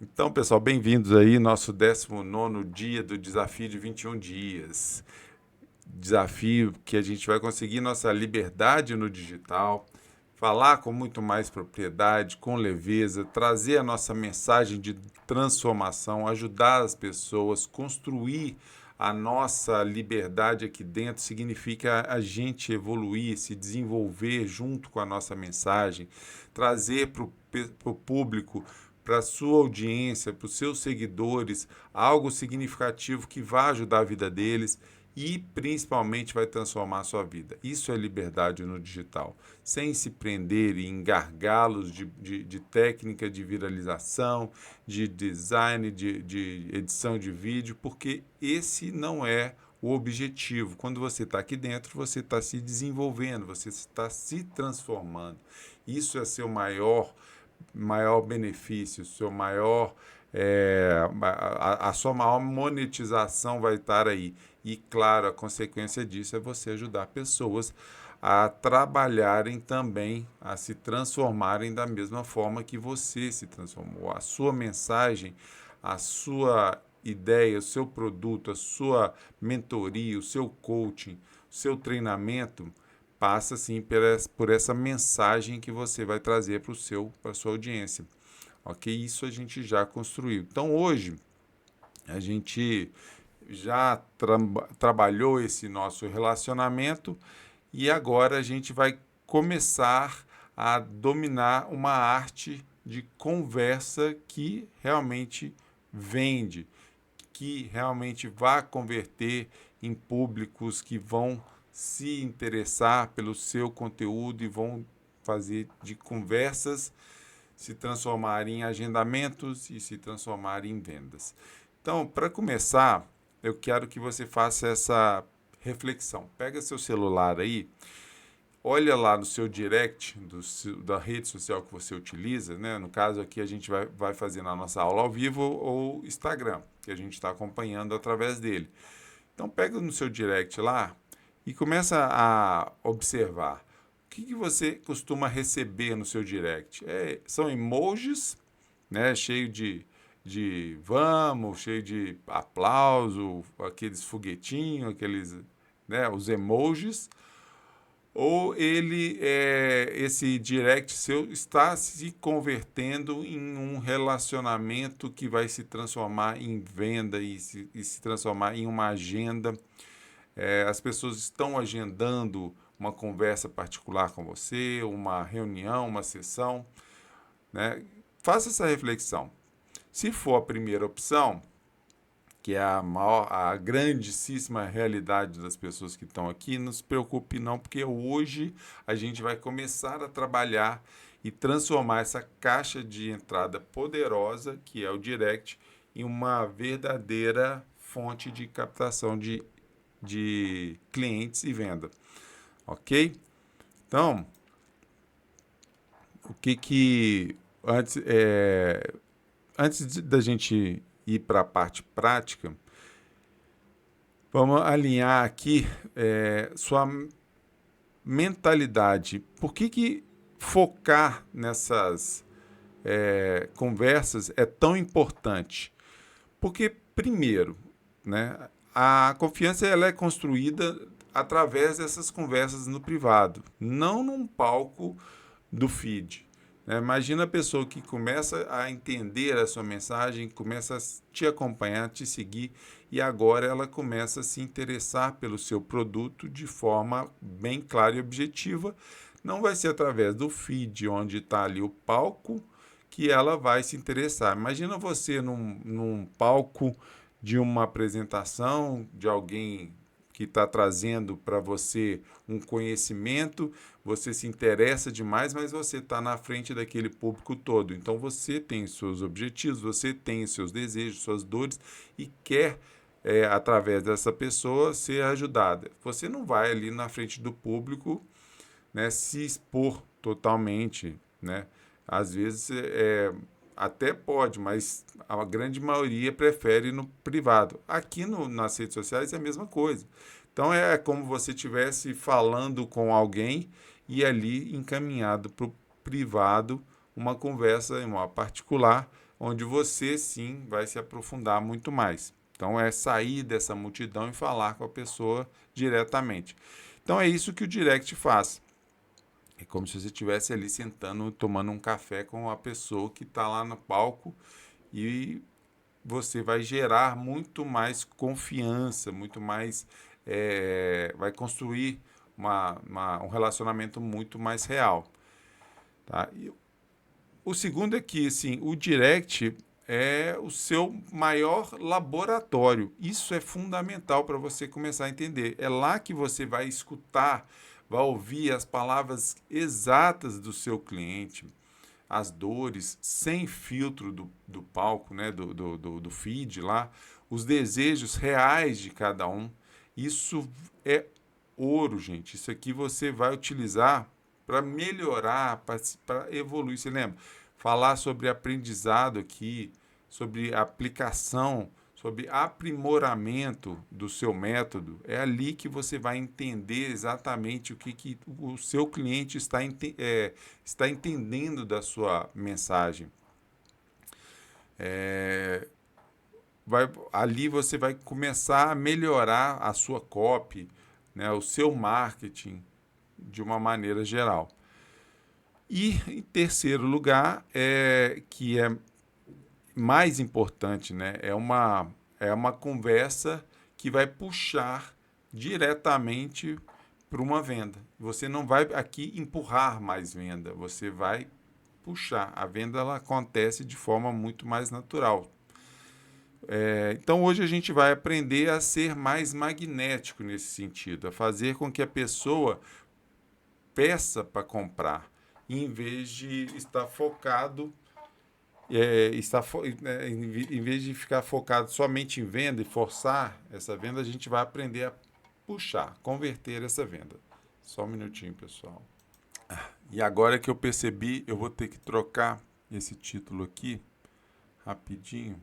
Então, pessoal, bem-vindos aí, nosso 19º dia do desafio de 21 dias. Desafio que a gente vai conseguir nossa liberdade no digital, falar com muito mais propriedade, com leveza, trazer a nossa mensagem de transformação, ajudar as pessoas, construir a nossa liberdade aqui dentro significa a gente evoluir, se desenvolver junto com a nossa mensagem, trazer para o público, para a sua audiência, para os seus seguidores, algo significativo que vai ajudar a vida deles e principalmente vai transformar a sua vida. Isso é liberdade no digital, sem se prender em gargalos de técnica de viralização, de design, de edição de vídeo, porque esse não é o objetivo. Quando você está aqui dentro, você está se desenvolvendo, você está se transformando. Isso é seu maior benefício, seu maior a sua maior monetização vai estar aí. E, claro, a consequência disso é você ajudar pessoas a trabalharem também, a se transformarem da mesma forma que você se transformou. A sua mensagem, a sua ideia, o seu produto, a sua mentoria, o seu coaching, o seu treinamento passa sim por essa mensagem que você vai trazer para a sua audiência. Ok? Isso a gente já construiu. Então hoje a gente já trabalhou esse nosso relacionamento e agora a gente vai começar a dominar uma arte de conversa que realmente vende, que realmente vai converter em públicos que vão se interessar pelo seu conteúdo e vão fazer de conversas se transformar em agendamentos e se transformar em vendas. Então, para começar, eu quero que você faça essa reflexão. Pega seu celular aí, olha lá no seu direct da rede social que você utiliza, né? No caso aqui a gente vai fazer na nossa aula ao vivo ou Instagram, que a gente está acompanhando através dele. Então pega no seu direct lá e começa a observar o que você costuma receber no seu direct. São emojis, né? Cheio de vamos, cheio de aplauso, aqueles foguetinhos, né? Os emojis, ou esse direct seu está se convertendo em um relacionamento que vai se transformar em venda e se transformar em uma agenda. As pessoas estão agendando uma conversa particular com você, uma reunião, uma sessão, né? Faça essa reflexão. Se for a primeira opção, que é a grandíssima realidade das pessoas que estão aqui, não se preocupe não, porque hoje a gente vai começar a trabalhar e transformar essa caixa de entrada poderosa, que é o direct, em uma verdadeira fonte de captação de clientes e venda. Ok? Então, o que antes, da gente ir para a parte prática, vamos alinhar aqui sua mentalidade. Por que focar nessas conversas é tão importante? Porque, primeiro, né, a confiança ela é construída através dessas conversas no privado, não num palco do feed. Né? Imagina a pessoa que começa a entender a sua mensagem, começa a te acompanhar, te seguir, e agora ela começa a se interessar pelo seu produto de forma bem clara e objetiva. Não vai ser através do feed, onde está ali o palco, que ela vai se interessar. Imagina você num palco de uma apresentação de alguém que está trazendo para você um conhecimento, você se interessa demais, mas você está na frente daquele público todo. Então você tem seus objetivos, você tem seus desejos, suas dores e quer, através dessa pessoa, ser ajudada. Você não vai ali na frente do público, né, se expor totalmente, né? Às vezes até pode, mas a grande maioria prefere no privado. Aqui nas redes sociais é a mesma coisa. Então é como você estivesse falando com alguém e ali encaminhado para o privado uma conversa, uma particular, onde você sim vai se aprofundar muito mais. Então é sair dessa multidão e falar com a pessoa diretamente. Então é isso que o direct faz. É como se você estivesse ali sentando, tomando um café com a pessoa que está lá no palco e você vai gerar muito mais confiança, muito mais. Vai construir um relacionamento muito mais real. Tá? E o segundo é que assim, o direct é o seu maior laboratório. Isso é fundamental para você começar a entender. É lá que você vai escutar, vai ouvir as palavras exatas do seu cliente, as dores, sem filtro do palco, né, do feed lá, os desejos reais de cada um. Isso é ouro, gente. Isso aqui você vai utilizar para melhorar, para evoluir. Você lembra? Falar sobre aprendizado aqui, sobre aplicação, sobre aprimoramento do seu método. É ali que você vai entender exatamente que o seu cliente está entendendo da sua mensagem. Ali você vai começar a melhorar a sua copy, né, o seu marketing de uma maneira geral. E em terceiro lugar, que é mais importante, né, é uma conversa que vai puxar diretamente para uma venda. Você não vai aqui empurrar mais venda, você vai puxar. A venda ela acontece de forma muito mais natural. Então hoje a gente vai aprender a ser mais magnético nesse sentido, a fazer com que a pessoa peça para comprar, em vez de estar focado, em vez de ficar focado somente em venda e forçar essa venda, a gente vai aprender a puxar, converter essa venda. Só um minutinho, pessoal. E agora que eu percebi, eu vou ter que trocar esse título aqui rapidinho.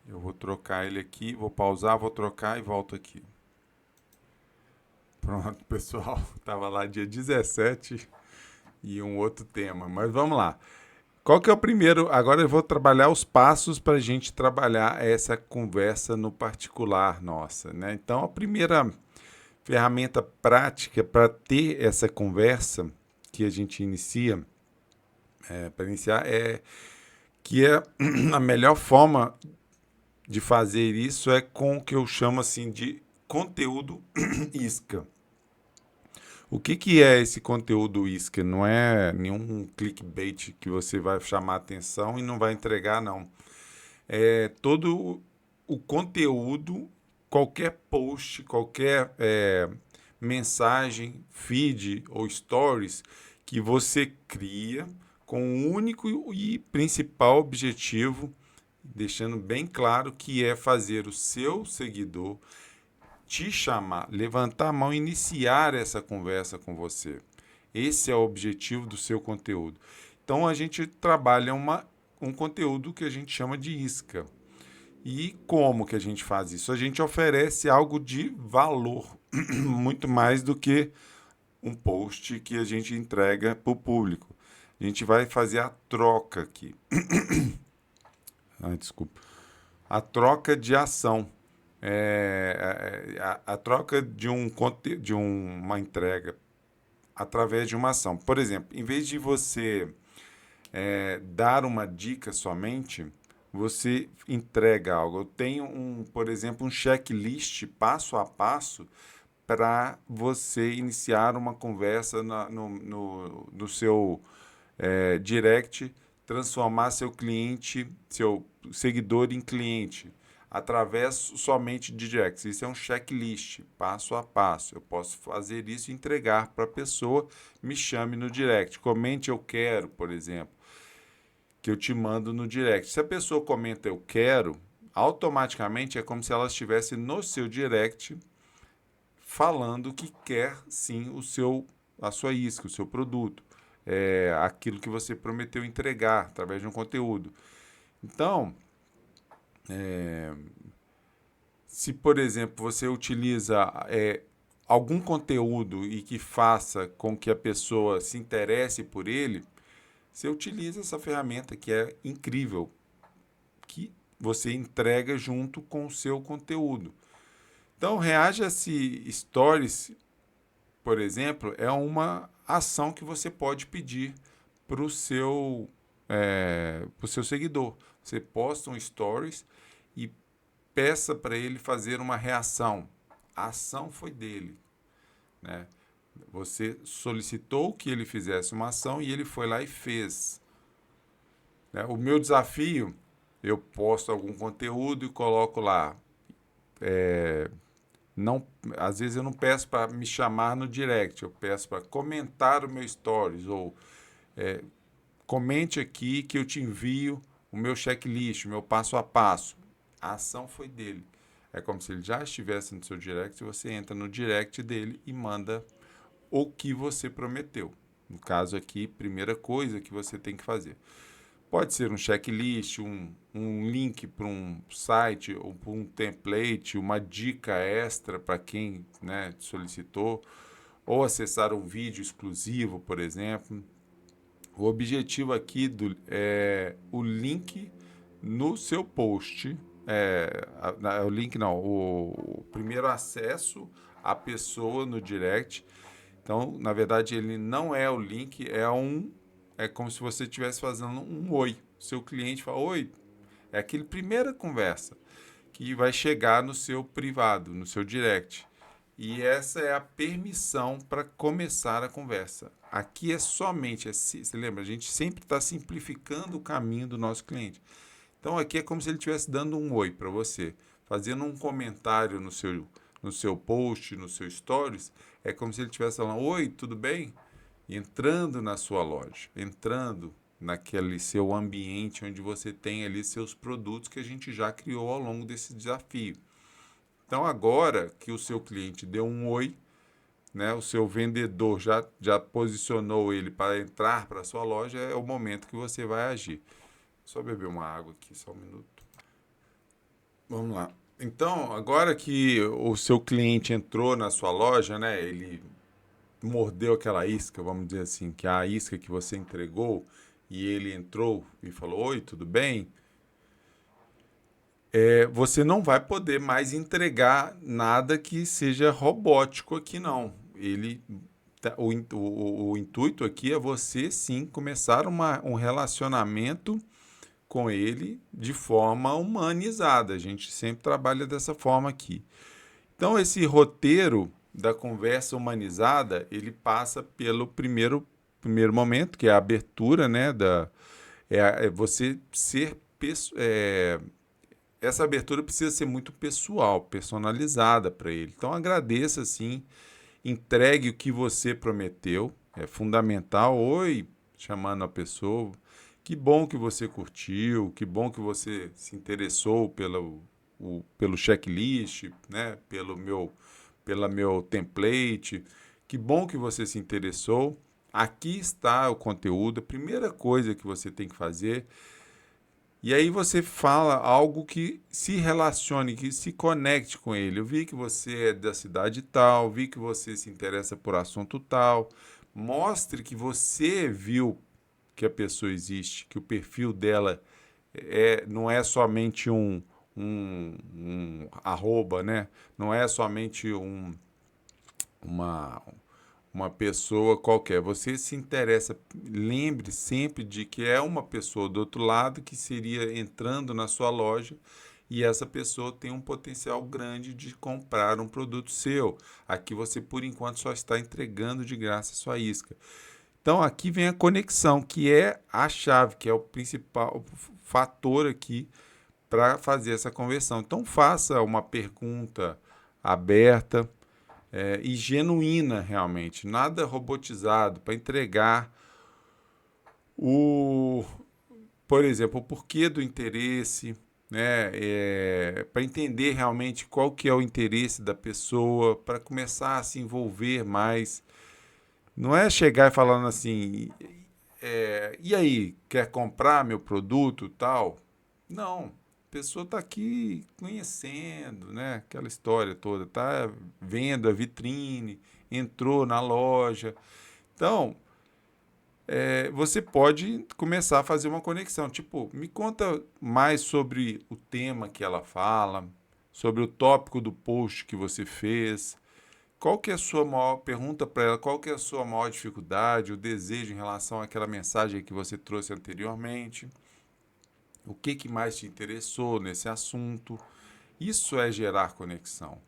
Eu vou trocar ele aqui, vou pausar, vou trocar e volto aqui. Pronto, pessoal. Tava lá dia 17 e um outro tema, mas vamos lá. Qual que é o primeiro? Agora eu vou trabalhar os passos para a gente trabalhar essa conversa no particular nossa, né? Então, a primeira ferramenta prática para ter essa conversa que a gente inicia, para iniciar, que é a melhor forma de fazer isso é com o que eu chamo assim de conteúdo isca. O que é esse conteúdo isca? Não é nenhum clickbait que você vai chamar atenção e não vai entregar, não. É todo o conteúdo, qualquer post, qualquer mensagem, feed ou stories que você cria com o único e principal objetivo, deixando bem claro que é fazer o seu seguidor te chamar, levantar a mão e iniciar essa conversa com você. Esse é o objetivo do seu conteúdo. Então a gente trabalha um conteúdo que a gente chama de isca. E como que a gente faz isso? A gente oferece algo de valor, muito mais do que um post que a gente entrega para o público. A gente vai fazer a troca aqui. Desculpa. A troca de ação. A troca de uma entrega através de uma ação. Por exemplo, em vez de você dar uma dica somente, você entrega algo. Eu tenho, por exemplo, um checklist passo a passo para você iniciar uma conversa no seu direct, transformar seu cliente, seu seguidor em cliente, através somente de direct. Isso é um checklist, passo a passo. Eu posso fazer isso e entregar para a pessoa, me chame no direct. Comente eu quero, por exemplo, que eu te mando no direct. Se a pessoa comenta eu quero, automaticamente é como se ela estivesse no seu direct falando que quer sim a sua isca, o seu produto, aquilo que você prometeu entregar através de um conteúdo. Então, se por exemplo você utiliza algum conteúdo e que faça com que a pessoa se interesse por ele, você utiliza essa ferramenta que é incrível, que você entrega junto com o seu conteúdo. Então, Reaja-se Stories, por exemplo, é uma ação que você pode pedir para o pro seu seguidor. Você posta um Stories e peça para ele fazer uma reação. A ação foi dele, né? Você solicitou que ele fizesse uma ação e ele foi lá e fez, né? O meu desafio, eu posto algum conteúdo e coloco lá. Não, às vezes eu não peço para me chamar no direct, eu peço para comentar o meu stories ou comente aqui que eu te envio o meu checklist, o meu passo a passo. A ação foi dele. É como se ele já estivesse no seu direct, você entra no direct dele e manda o que você prometeu. No caso aqui, primeira coisa que você tem que fazer. Pode ser um checklist, um link para um site, ou para um template, uma dica extra para quem, né, solicitou, ou acessar um vídeo exclusivo, por exemplo. O objetivo aqui é o link no seu post. O link não, o primeiro acesso à pessoa no direct. Então, na verdade, ele não é o link, é como se você estivesse fazendo um oi. Seu cliente fala, oi, é aquele primeira conversa que vai chegar no seu privado, no seu direct. E essa é a permissão para começar a conversa. Aqui é somente, você lembra, a gente sempre está simplificando o caminho do nosso cliente. Então aqui é como se ele estivesse dando um oi para você, fazendo um comentário no seu post, no seu stories, é como se ele estivesse falando, oi, tudo bem? Entrando na sua loja, entrando naquele seu ambiente onde você tem ali seus produtos que a gente já criou ao longo desse desafio. Então, agora que o seu cliente deu um oi, né, o seu vendedor já posicionou ele para entrar para a sua loja, é o momento que você vai agir. Só beber uma água aqui, só um minuto. Vamos lá. Então, agora que o seu cliente entrou na sua loja, né, ele mordeu aquela isca, vamos dizer assim, que é a isca que você entregou, e ele entrou e falou, oi, tudo bem? Você não vai poder mais entregar nada que seja robótico aqui, não. O intuito aqui é você, sim, começar um relacionamento com ele de forma humanizada. A gente sempre trabalha dessa forma aqui. Então, esse roteiro da conversa humanizada, ele passa pelo primeiro momento, que é a abertura, né? É você ser. Essa abertura precisa ser muito pessoal, personalizada para ele. Então, agradeça, sim, entregue o que você prometeu, é fundamental. Oi, chamando a pessoa. Que bom que você curtiu, que bom que você se interessou pelo checklist, né? Pela meu template. Que bom que você se interessou. Aqui está o conteúdo. A primeira coisa que você tem que fazer. E aí você fala algo que se relacione, que se conecte com ele. Eu vi que você é da cidade tal, vi que você se interessa por assunto tal. Mostre que você viu que a pessoa existe, que o perfil dela não é somente um arroba, né? Não é somente uma, uma pessoa qualquer. Você se interessa, lembre sempre de que é uma pessoa do outro lado que seria entrando na sua loja e essa pessoa tem um potencial grande de comprar um produto seu. Aqui você, por enquanto, só está entregando de graça a sua isca. Então, aqui vem a conexão, que é a chave, que é o principal fator aqui para fazer essa conversão. Então, faça uma pergunta aberta, e genuína realmente, nada robotizado, para entregar o, por exemplo, o porquê do interesse, né? Para entender realmente qual que é o interesse da pessoa, para começar a se envolver mais. Não é chegar e falando assim, e aí, quer comprar meu produto tal? Não. A pessoa está aqui conhecendo, né? Aquela história toda, está vendo a vitrine, entrou na loja. Então, você pode começar a fazer uma conexão. Tipo, me conta mais sobre o tema que ela fala, sobre o tópico do post que você fez. Qual que é a sua maior pergunta para ela? Qual que é a sua maior dificuldade, o desejo em relação àquela mensagem que você trouxe anteriormente? O que mais te interessou nesse assunto? Isso é gerar conexão.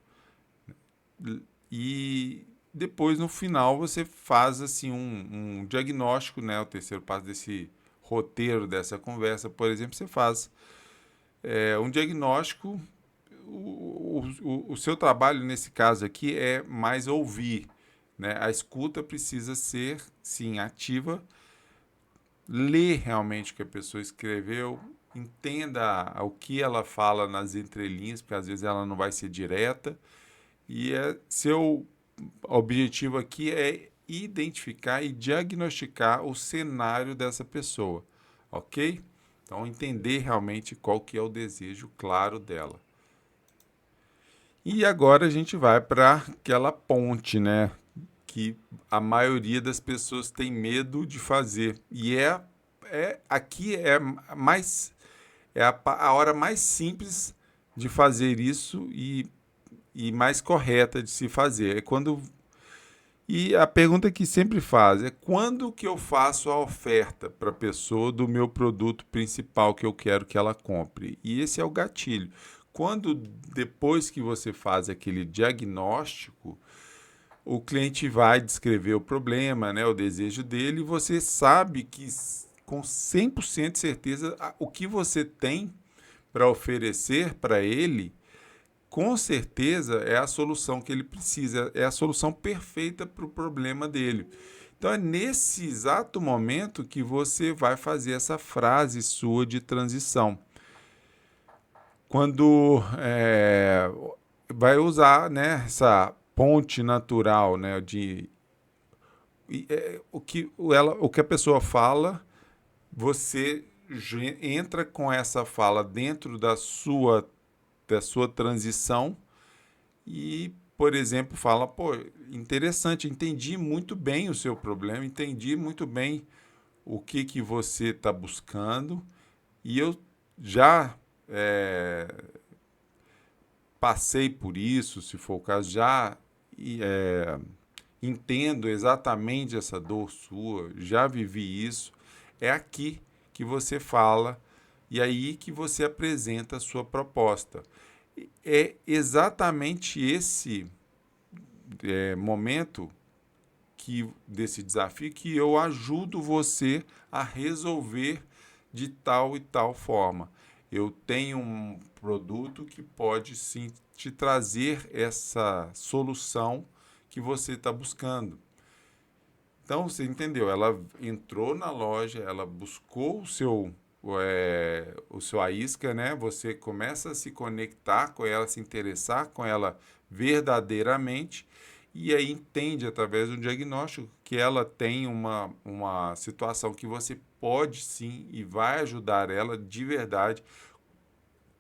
E depois, no final, você faz assim um diagnóstico, né? O terceiro passo desse roteiro, dessa conversa, por exemplo, você faz um diagnóstico. O seu trabalho, nesse caso aqui, é mais ouvir. Né? A escuta precisa ser, sim, ativa, ler realmente o que a pessoa escreveu, entenda o que ela fala nas entrelinhas, porque às vezes ela não vai ser direta. E seu objetivo aqui é identificar e diagnosticar o cenário dessa pessoa, ok? Então, entender realmente qual que é o desejo claro dela. E agora a gente vai para aquela ponte, né? Que a maioria das pessoas tem medo de fazer. E aqui é a hora mais simples de fazer isso e mais correta de se fazer. E a pergunta que sempre faz é quando que eu faço a oferta para a pessoa do meu produto principal que eu quero que ela compre? E esse é o gatilho. Quando depois que você faz aquele diagnóstico, o cliente vai descrever o problema, né, o desejo dele, e você sabe que com 100% de certeza o que você tem para oferecer para ele com certeza é a solução que ele precisa, é a solução perfeita para o problema dele. Então é nesse exato momento que você vai fazer essa frase sua de transição. Quando vai usar, né, essa ponte natural, né, o que a pessoa fala, você entra com essa fala dentro da sua transição e, por exemplo, fala, pô, interessante, entendi muito bem o seu problema, entendi muito bem o que você está buscando e eu já passei por isso, se for o caso, já entendo exatamente essa dor sua, já vivi isso. É aqui que você fala e aí que você apresenta a sua proposta. É exatamente esse momento desse desafio que eu ajudo você a resolver de tal e tal forma. Eu tenho um produto que pode sim te trazer essa solução que você está buscando. Então, você entendeu? Ela entrou na loja, ela buscou o seu a isca, né? Você começa a se conectar com ela, se interessar com ela verdadeiramente e aí entende através do diagnóstico que ela tem uma situação que você pode sim e vai ajudar ela de verdade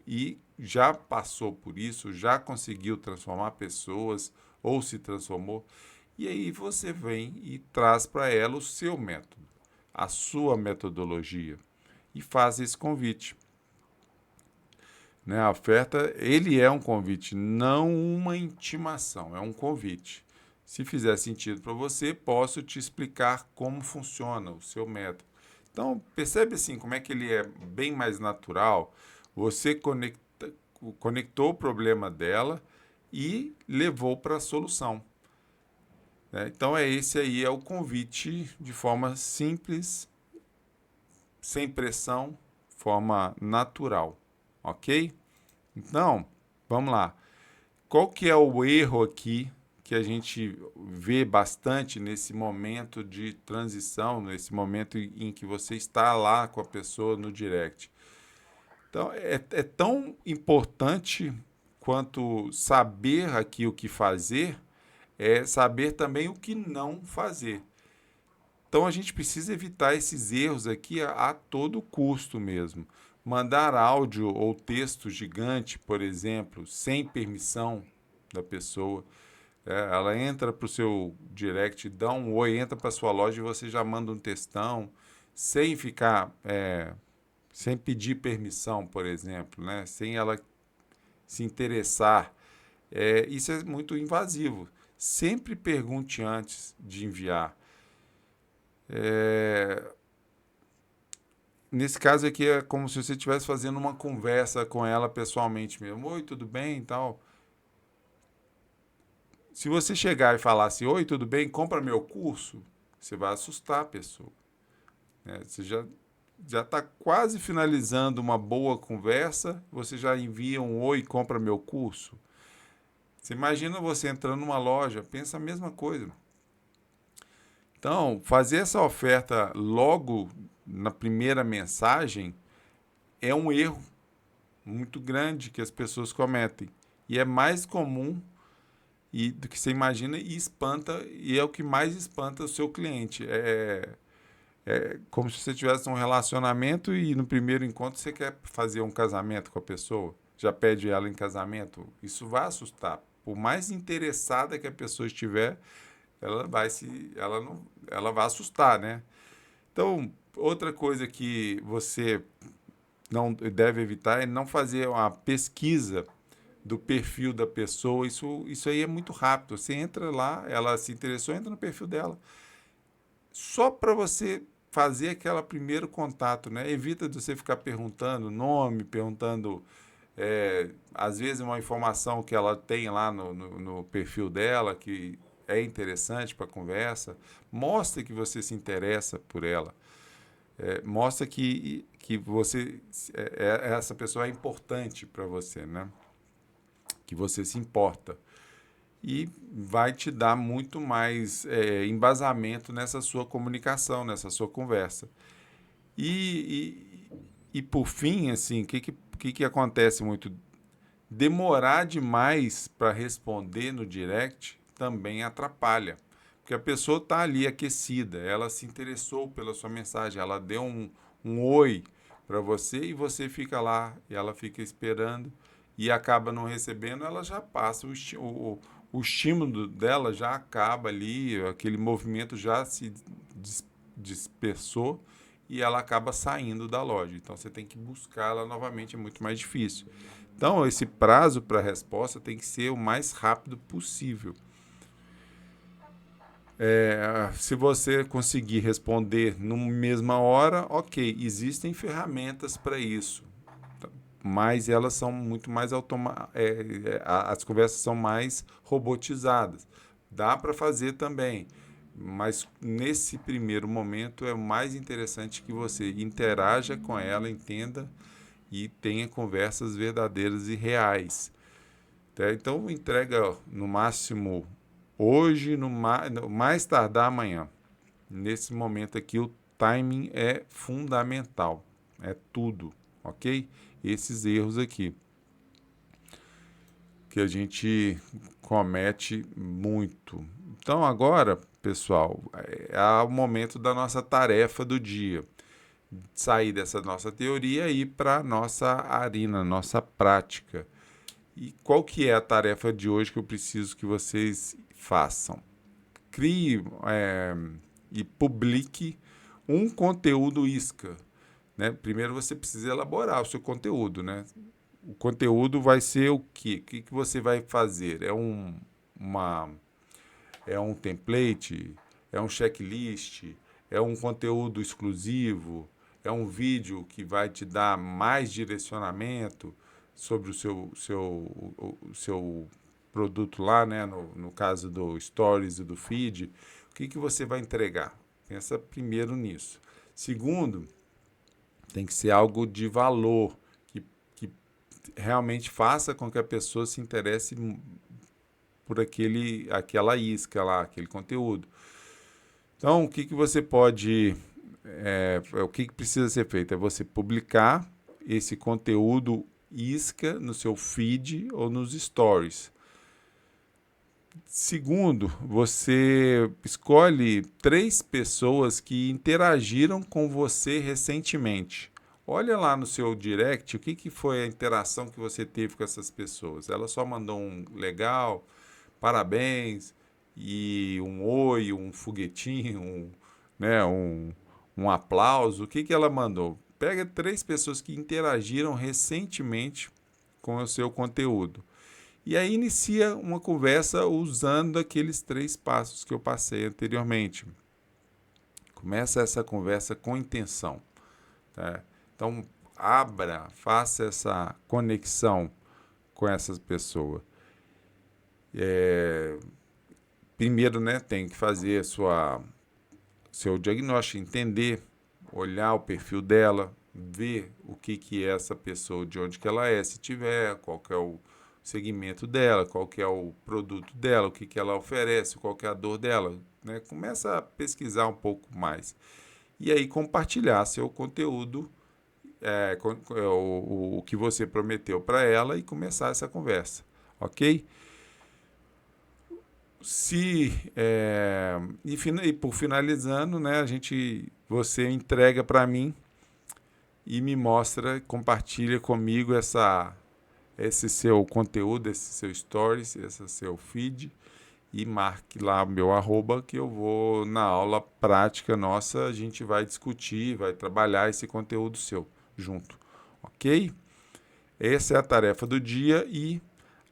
e já passou por isso, já conseguiu transformar pessoas ou se transformou. E aí você vem e traz para ela o seu método, a sua metodologia e faz esse convite. Né? A oferta, ele é um convite, não uma intimação, é um convite. Se fizer sentido para você, posso te explicar como funciona o seu método. Então, percebe assim como é que ele é bem mais natural. Você conectou o problema dela e levou para a solução. Né? Então, esse aí é o convite de forma simples, sem pressão, forma natural. Ok? Então, vamos lá. Qual que é o erro aqui que a gente vê bastante nesse momento de transição, nesse momento em que você está lá com a pessoa no direct? Então, é tão importante quanto saber aqui o que fazer, é saber também o que não fazer. Então, a gente precisa evitar esses erros aqui a todo custo mesmo. Mandar áudio ou texto gigante, por exemplo, sem permissão da pessoa. Ela entra para o seu direct, dá um oi, entra para sua loja e você já manda um textão, sem ficar, sem pedir permissão, por exemplo, né? Sem ela se interessar. Isso é muito invasivo. Sempre pergunte antes de enviar. Nesse caso aqui é como se você estivesse fazendo uma conversa com ela pessoalmente mesmo. Oi, tudo bem e tal. Se você chegar e falar assim, oi, tudo bem, compra meu curso, você vai assustar a pessoa. Né? Você já está quase finalizando uma boa conversa, você já envia um oi, compra meu curso. Você imagina você entrando numa loja, pensa a mesma coisa. Então, fazer essa oferta logo na primeira mensagem é um erro muito grande que as pessoas cometem. E é mais comum do que você imagina e espanta, e é o que mais espanta o seu cliente. É como se você tivesse um relacionamento e no primeiro encontro você quer fazer um casamento com a pessoa, já pede ela em casamento. Isso vai assustar. Por mais interessada que a pessoa estiver, ela vai assustar, né? Então, outra coisa que você não deve evitar é não fazer uma pesquisa do perfil da pessoa. Isso aí é muito rápido. Você entra lá, ela se interessou, entra no perfil dela. Só para você fazer aquele primeiro contato, né? Evita de você ficar perguntando nome, perguntando, às vezes, uma informação que ela tem lá no perfil dela, que é interessante para a conversa. Mostra que você se interessa por ela. Mostra que essa pessoa é importante para você, né? Que você se importa. E vai te dar muito mais embasamento nessa sua comunicação, nessa sua conversa. E por fim, assim, o que acontece muito? Demorar demais para responder no direct também atrapalha. Porque a pessoa está ali aquecida, ela se interessou pela sua mensagem, ela deu um oi para você e você fica lá e ela fica esperando e acaba não recebendo, ela já passa, o estímulo dela já acaba ali, aquele movimento já se dispersou e ela acaba saindo da loja. Então você tem que buscá-la novamente, é muito mais difícil. Então esse prazo para a resposta tem que ser o mais rápido possível. Se você conseguir responder na mesma hora, ok, existem ferramentas para isso, mas elas são muito mais as conversas são mais robotizadas. Dá para fazer também, mas nesse primeiro momento é mais interessante que você interaja com ela, entenda e tenha conversas verdadeiras e reais. Tá? Então entrega no máximo hoje, no mais tardar amanhã. Nesse momento aqui o timing é fundamental, é tudo, ok? Esses erros aqui que a gente comete muito. Então agora, pessoal, é o momento da nossa tarefa do dia. Sair dessa nossa teoria e ir para a nossa arena, nossa prática. E qual que é a tarefa de hoje que eu preciso que vocês façam? Crie e publique um conteúdo isca. Né? Primeiro você precisa elaborar o seu conteúdo, né? O conteúdo vai ser o quê? O que você vai fazer? É um template? É um checklist? É um conteúdo exclusivo? É um vídeo que vai te dar mais direcionamento sobre o seu produto lá, né? No caso do Stories e do Feed. O que você vai entregar? Pensa primeiro nisso. Segundo, tem que ser algo de valor, que realmente faça com que a pessoa se interesse por aquela isca lá, aquele conteúdo. Então, o que você pode... o que precisa ser feito? É você publicar esse conteúdo isca no seu feed ou nos stories. Segundo, você escolhe 3 pessoas que interagiram com você recentemente. Olha lá no seu direct o que foi a interação que você teve com essas pessoas. Ela só mandou um legal, parabéns, e um oi, um foguetinho, né, um aplauso. O que que ela mandou? Pega 3 pessoas que interagiram recentemente com o seu conteúdo. E aí inicia uma conversa usando aqueles 3 passos que eu passei anteriormente. Começa essa conversa com intenção. Tá? Então, faça essa conexão com essas pessoas. Primeiro, né, tem que fazer seu diagnóstico, entender, olhar o perfil dela, ver o que é essa pessoa, de onde que ela é, se tiver, qual que é o segmento dela, qual que é o produto dela, o que ela oferece, qual que é a dor dela. Né? Começa a pesquisar um pouco mais. E aí compartilhar seu conteúdo, o que você prometeu para ela e começar essa conversa, ok? E por finalizando, né, você entrega para mim e me mostra, compartilha comigo esse seu conteúdo, esse seu stories, esse seu feed e marque lá o meu arroba que eu vou na aula prática nossa, a gente vai discutir, vai trabalhar esse conteúdo seu junto, ok? Essa é a tarefa do dia e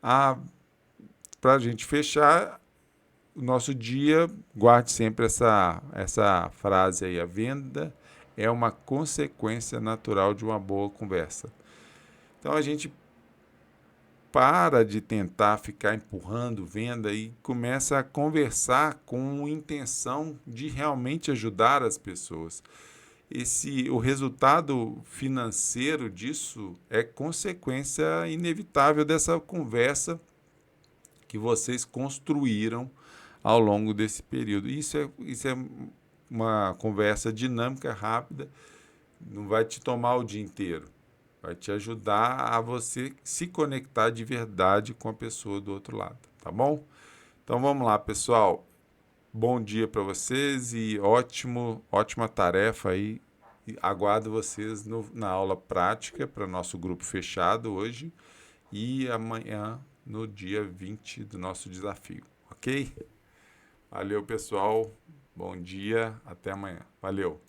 para a gente fechar o nosso dia, guarde sempre essa frase aí: a venda é uma consequência natural de uma boa conversa. Então a gente para de tentar ficar empurrando venda e começa a conversar com intenção de realmente ajudar as pessoas. O resultado financeiro disso é consequência inevitável dessa conversa que vocês construíram ao longo desse período. Isso é uma conversa dinâmica, rápida, não vai te tomar o dia inteiro. Vai te ajudar a você se conectar de verdade com a pessoa do outro lado, tá bom? Então vamos lá, pessoal. Bom dia para vocês e ótima tarefa aí. Aguardo vocês na aula prática para nosso grupo fechado hoje e amanhã no dia 20 do nosso desafio, ok? Valeu, pessoal. Bom dia, até amanhã. Valeu.